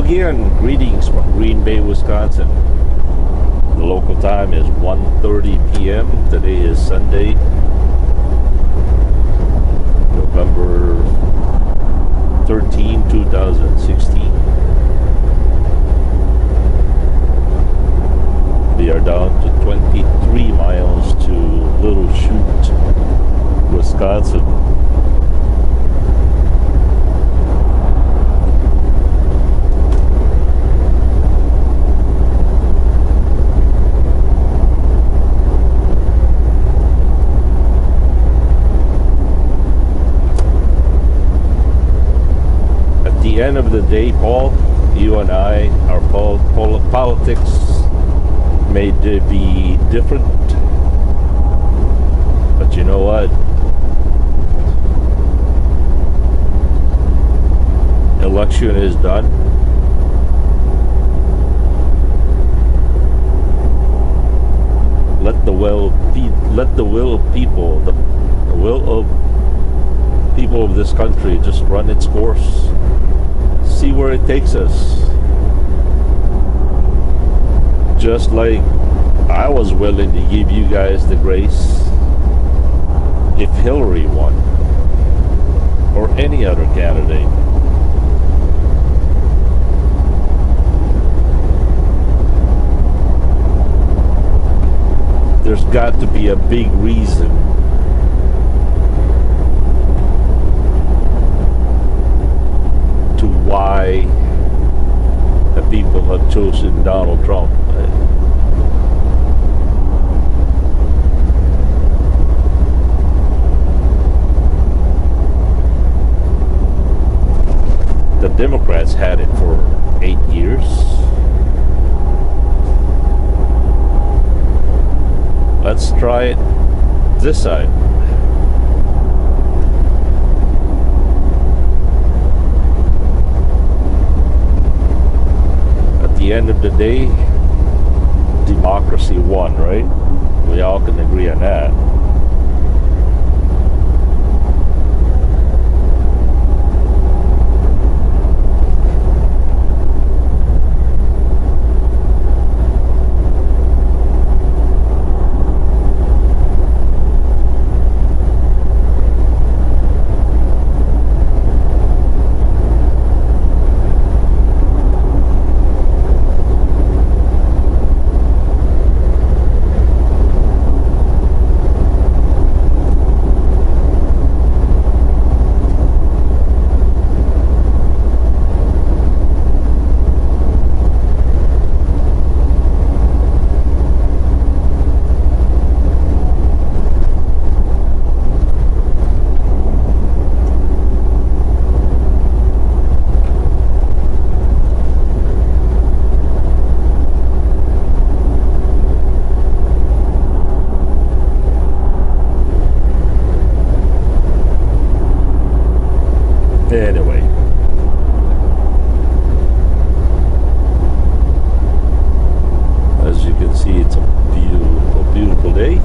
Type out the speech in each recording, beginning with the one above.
again, greetings from Green Bay, Wisconsin. The local time is 1:30 p.m. Today is Sunday, November 13, 2016. We are down to 23 miles to Little Chute, Wisconsin. At the end of the day, Paul, you and I, our politics may be different, but you know what? Election is done. Let the will of people, the will of people of this country just run its course. See where it takes us. Just like I was willing to give you guys the grace if Hillary won or any other candidate. There's got to be a big reason to why the people have chosen Donald Trump. The Democrats had it for 8 years. Let's try it this side. At the end of the day, democracy won, right? We all can agree on that. Anyway, as you can see, it's a beautiful, beautiful day.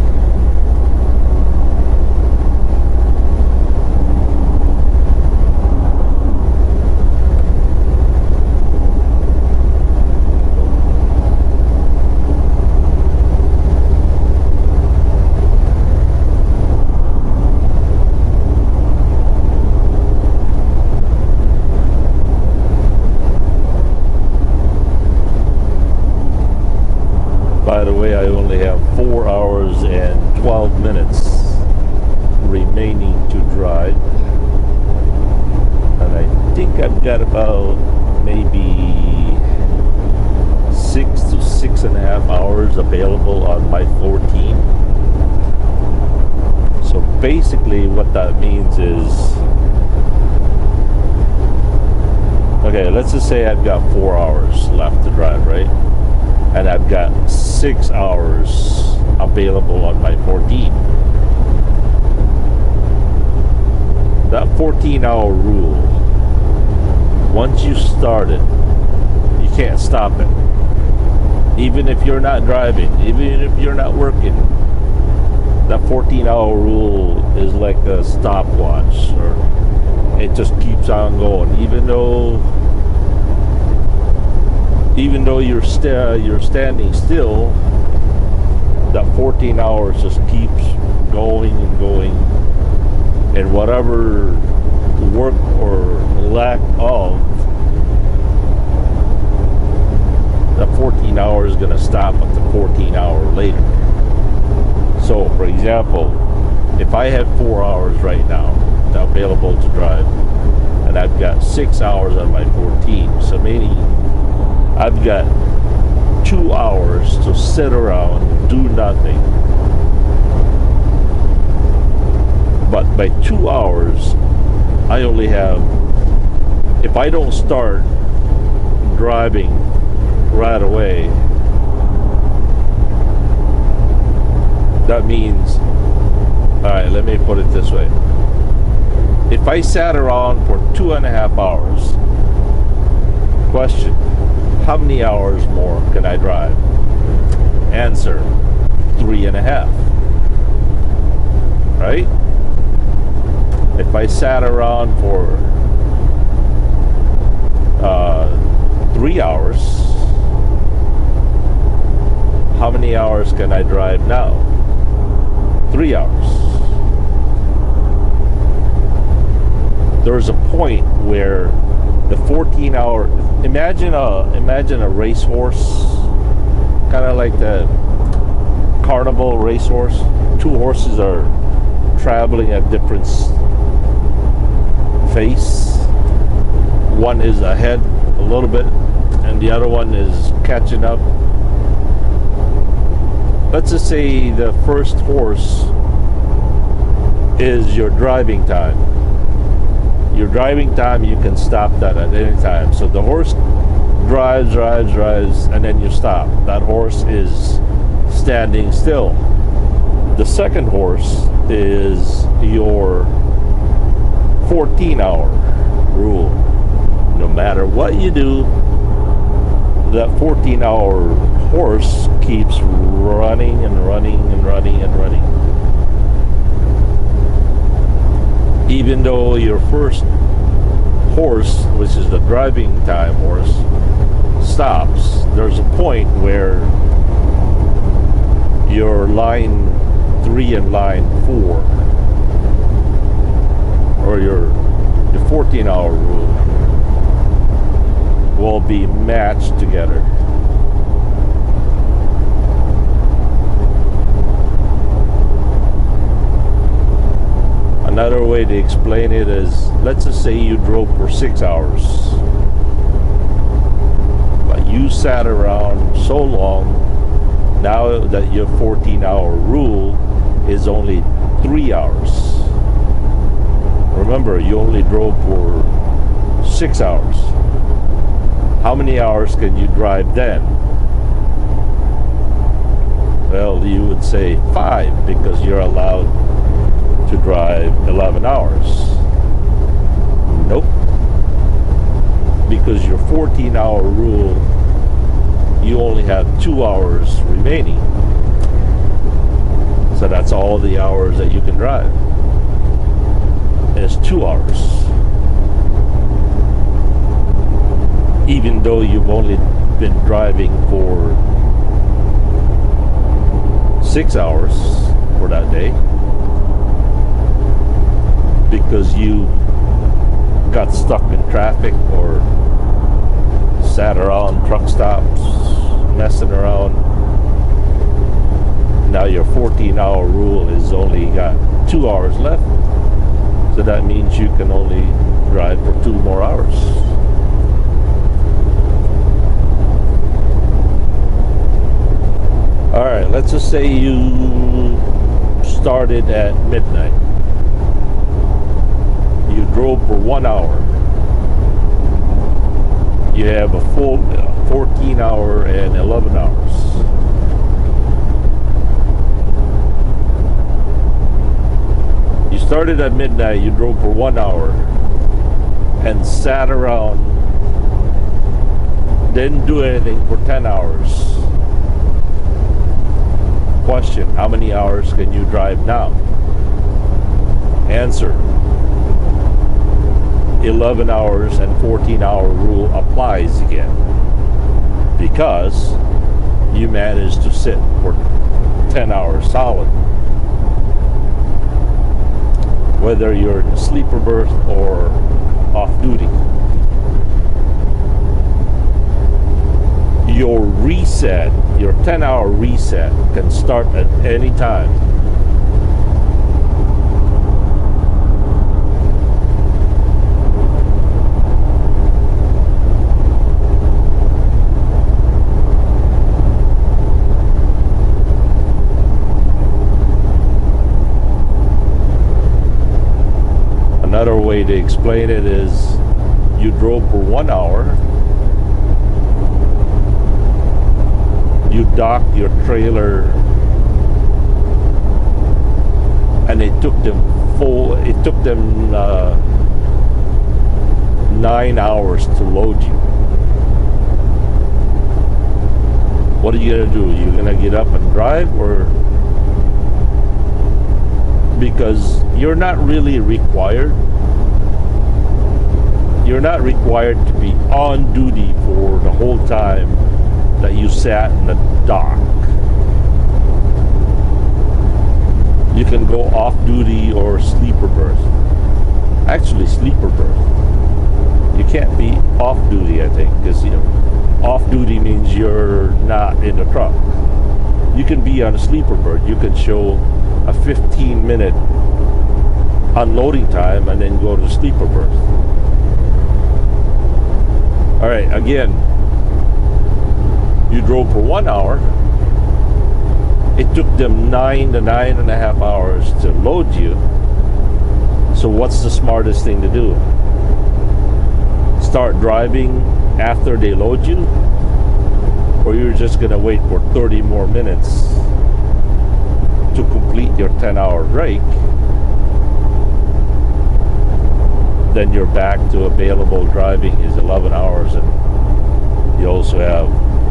By the way, I only have 4 hours and 12 minutes remaining to drive. And I think I've got about maybe 6 to 6.5 hours available on my 14. So basically what that means is, okay, let's just say I've got 4 hours left to drive, right? And I've got 6 hours available on my 14. That 14-hour rule, once you start it, you can't stop it. Even if you're not driving, even if you're not working, that 14-hour rule is like a stopwatch, or it just keeps on going. Even though even though you're standing still, that 14 hours just keeps going and going, and whatever work or lack of, that 14 hours is going to stop at the 14 hour later. So for example, if I had 4 hours right now available to drive, and I've got 6 hours on my 14, so maybe I've got 2 hours to sit around, do nothing. But by 2 hours, I only have, if I don't start driving right away, that means, alright, let me put it this way. If I sat around for 2.5 hours, question, how many hours more can I drive? Answer, 3.5. Right? If I sat around for 3 hours, how many hours can I drive now? 3 hours. There's a point where the 14-hour, imagine a racehorse, kind of like the carnival racehorse. Two horses are traveling at different pace. One is ahead a little bit, and the other one is catching up. Let's just say the first horse is your driving time. Your driving time, you can stop that at any time. So the horse drives, and then you stop. That horse is standing still. The second horse is your 14-hour rule. No matter what you do, that 14-hour horse keeps running and running and running and running. Even though your first horse, which is the driving time horse, stops, there's a point where your line 3 and line 4, or your 14-hour rule, will be matched together. Another way to explain it is, let's just say you drove for 6 hours, but you sat around so long, now that your 14-hour rule is only 3 hours. Remember, you only drove for 6 hours. How many hours can you drive then? Well, you would say 5, because you're allowed to drive 11 hours. Nope. Because your 14-hour rule, you only have 2 hours remaining. So that's all the hours that you can drive. And it's 2 hours. Even though you've only been driving for 6 hours for that day, because you got stuck in traffic or sat around truck stops messing around. Now your 14-hour rule is only got 2 hours left, so that means you can only drive for 2 more hours. Alright, let's just say you started at midnight. You drove for 1 hour. You have a full 14-hour and 11 hours. You started at midnight, you drove for 1 hour and sat around, didn't do anything for 10 hours. Question, how many hours can you drive now? Answer, 11 hours and 14-hour rule applies again. because you managed to sit for 10 hours solid. Whether you're in a sleeper berth or off duty. Your reset, your 10-hour reset can start at any time. Another way to explain it is you drove for 1 hour, you docked your trailer, and it took them 9 hours to load you. What are you gonna do? You're gonna get up and drive, or because you're not really required. You're not required to be on duty for the whole time that you sat in the dock. You can go off duty or sleeper berth. Actually, sleeper berth. You can't be off duty, I think, because off duty means you're not in the truck. You can be on a sleeper berth. You can show a 15-minute unloading time and then go to the sleeper berth. All right, again, you drove for 1 hour. It took them 9 to 9.5 hours to load you. So what's the smartest thing to do? Start driving after they load you? Or you're just gonna wait for 30 more minutes to complete your 10-hour break? Then you're back to available driving is 11 hours, and you also have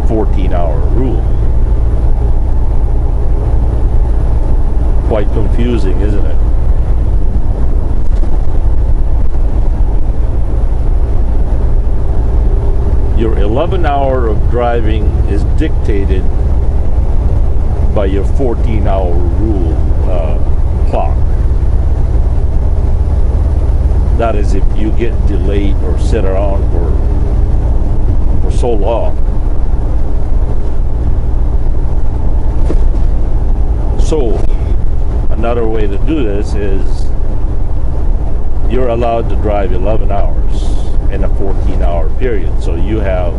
14-hour rule. Quite confusing, isn't it? Your 11 hour of driving is dictated by your 14-hour rule clock. That is, if you get delayed or sit around for so long. So, another way to do this is you're allowed to drive 11 hours in a 14-hour period. So you have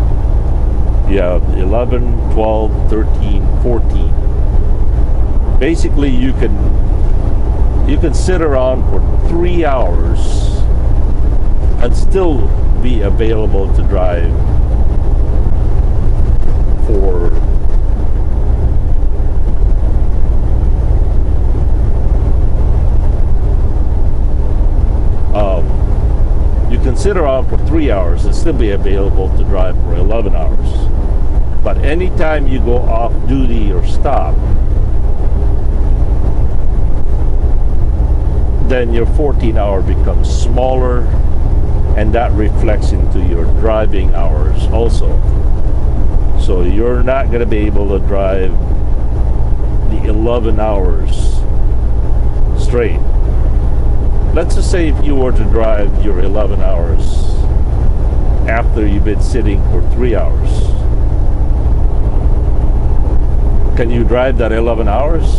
11, 12, 13, 14. Basically, you can sit around for 3 hours and still be available to drive for you can sit around for 3 hours and still be available to drive for 11 hours. But anytime you go off duty or stop, then your 14-hour becomes smaller, and that reflects into your driving hours also. So you're not going to be able to drive the 11 hours straight. Let's just say if you were to drive your 11 hours after you've been sitting for 3 hours. Can you drive that 11 hours?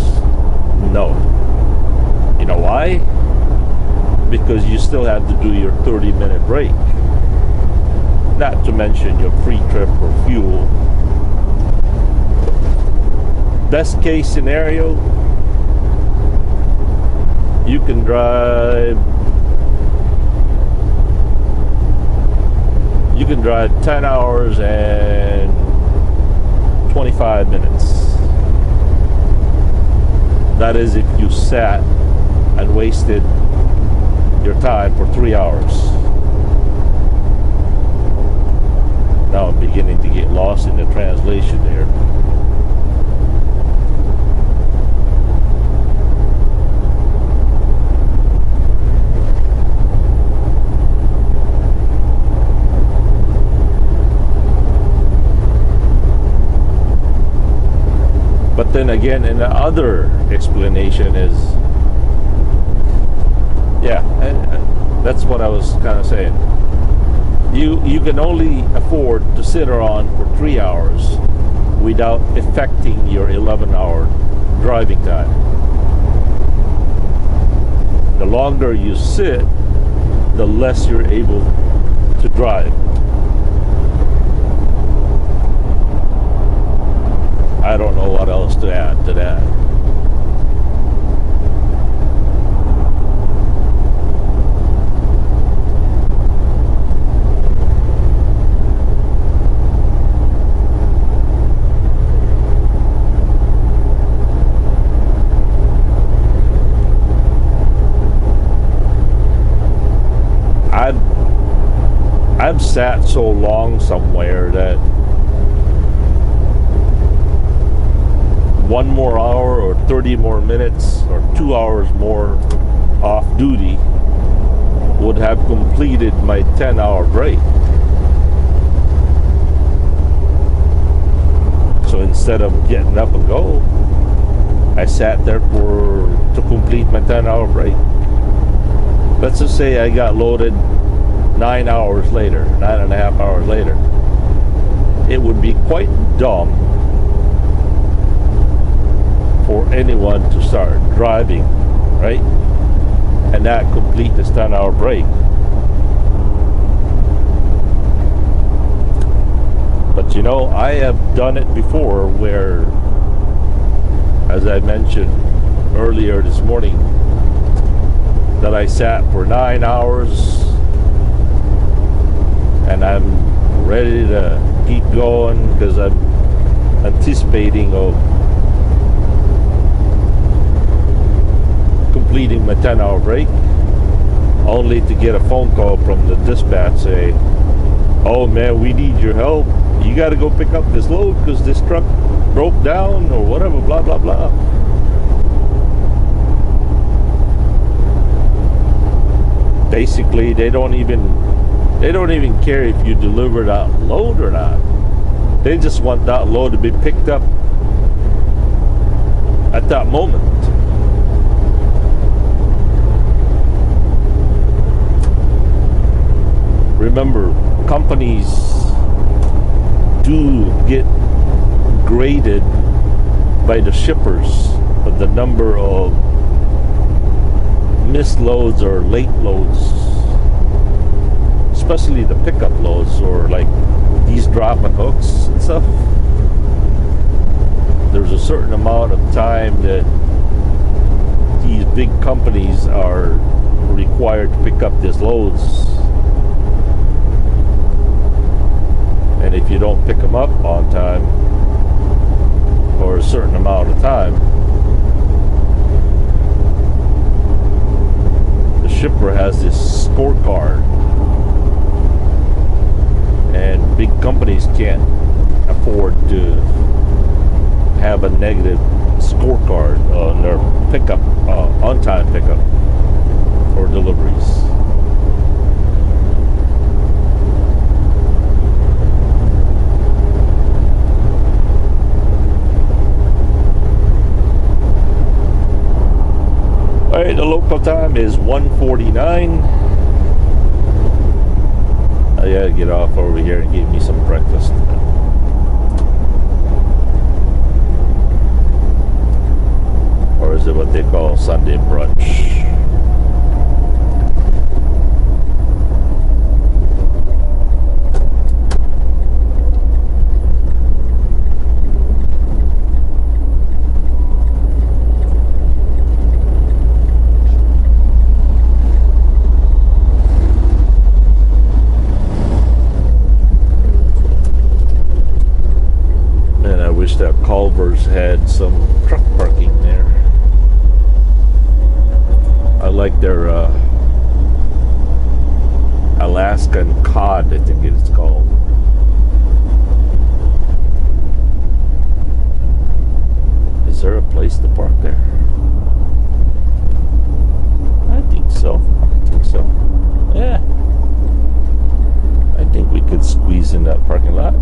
No. You know why? Because you still have to do your 30-minute break. Not to mention your free trip for fuel. Best case scenario, you can drive 10 hours and 25 minutes. That is if you sat and wasted your time for 3 hours. Now I'm beginning to get lost in the translation there. then again, and the other explanation is, yeah, that's what I was kind of saying. You can only afford to sit around for 3 hours without affecting your 11-hour driving time. The longer you sit, the less you're able to drive. I don't know what else to add to that. I've sat so long somewhere that 1 more hour or 30 more minutes or 2 hours more off duty would have completed my 10-hour break. So instead of getting up and go, I sat there to complete my 10-hour break. Let's just say I got loaded 9 hours later, 9.5 hours later. It would be quite dumb for anyone to start driving, right? And not complete this 10-hour break. But you know, I have done it before where, as I mentioned earlier this morning, that I sat for 9 hours and I'm ready to keep going because I'm anticipating of completing my 10-hour break, only to get a phone call from the dispatch saying, oh man, we need your help, you got to go pick up this load because this truck broke down or whatever, blah blah blah. Basically they don't even care if you deliver that load or not. They just want that load to be picked up at that moment. Remember, companies do get graded by the shippers of the number of missed loads or late loads, especially the pickup loads or like these drop and hooks and stuff. There's a certain amount of time that these big companies are required to pick up these loads. And if you don't pick them up on time or a certain amount of time, the shipper has this scorecard, and big companies can't afford to have a negative scorecard on their pickup, on-time pickup or deliveries. Alright, the local time is 1:49. I gotta get off over here and get me some breakfast. Or is it what they call Sunday brunch? That Culver's had some truck parking there. I like their Alaskan cod, I think it's called. Is there a place to park there? I think so. Yeah. I think we could squeeze in that parking lot.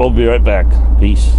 we'll be right back. Peace.